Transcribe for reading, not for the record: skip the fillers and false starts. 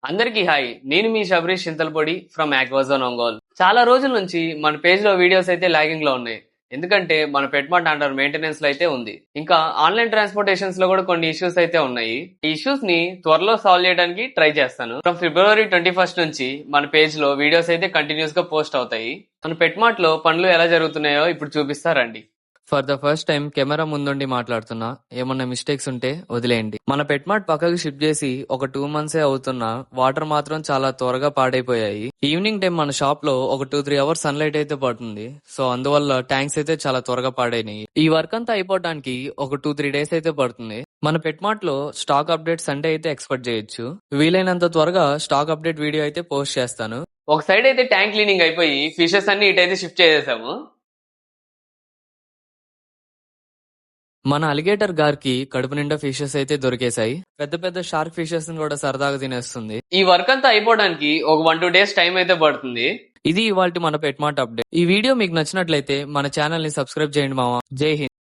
అందరికీ హాయ్. నేను మీ శబరీష్ చింతలపొడి ఫ్రమ్ ఆక్వాజోన్ ఒంగోల్. చాలా రోజుల నుంచి మన పేజ్ లో వీడియోస్ అయితే లాగింగ్ లో ఉన్నాయి. ఎందుకంటే మన పెట్మార్ట్ అండర్ మెయింటెనెన్స్ లో అయితే ఉంది. ఇంకా ఆన్లైన్ ట్రాన్స్పోర్టేషన్స్ లో కూడా కొన్ని ఇష్యూస్ అయితే ఉన్నాయి. ఈ ఇష్యూస్ ని త్వరలో సాల్వ్ చేయడానికి ట్రై చేస్తాను. ఫ్రమ్ ఫిబ్రవరి 21 నుంచి మన పేజ్ లో వీడియోస్ అయితే కంటిన్యూస్ గా పోస్ట్ అవుతాయి. మన పెట్మార్ట్ లో పనులు ఎలా జరుగుతున్నాయో ఇప్పుడు చూపిస్తారండి. For the first time camera ముందుండి మాట్లాడుతున్నా. ఏమన్నా మిస్టేక్స్ ఉంటే వదిలేయండి. మన పెట్మార్ట్ పక్కకు షిఫ్ట్ చేసి ఒక 2 months అవుతున్నా వాటర్ మాత్రం చాలా త్వరగా పాడైపోయాయి. ఈవినింగ్ టైం మన షాప్ లో ఒక 2-3 అవర్స్ సన్లైట్ అయితే పడుతుంది. సో అందువల్ల ట్యాంక్స్ అయితే చాలా త్వరగా పాడైనాయి. ఈ వర్క్ అంతా అయిపోవడానికి ఒక 2-3 days అయితే పడుతుంది. మన పెట్మార్ట్ లో స్టాక్ అప్డేట్ సండే అయితే ఎక్స్పెక్ట్ చేయొచ్చు. వీలైనంత త్వరగా స్టాక్ అప్డేట్ వీడియో అయితే పోస్ట్ చేస్తాను. ఒక సైడ్ అయితే ట్యాంక్ క్లీనింగ్ అయిపోయి ఫిషెస్ అన్ని ఇటైతే షిఫ్ట్ చేసేసాము. మన అలిగేటర్ గారికి కడుపు నిండా ఫిషెస్ అయితే దొరికేశాయి. పెద్ద పెద్ద షార్క్ ఫిషెస్ ని కూడా సరదాగా తినేస్తుంది. ఈ వర్క్ అంతా అయిపోవడానికి ఒక 1-2 days టైం అయితే పడుతుంది. ఇది ఇవాల్టి మన పెట్మార్ట్ అప్డేట్. ఈ వీడియో మీకు నచ్చినట్లయితే మన ఛానల్ ని సబ్స్క్రైబ్ చేయండి మావా. జై హింద్.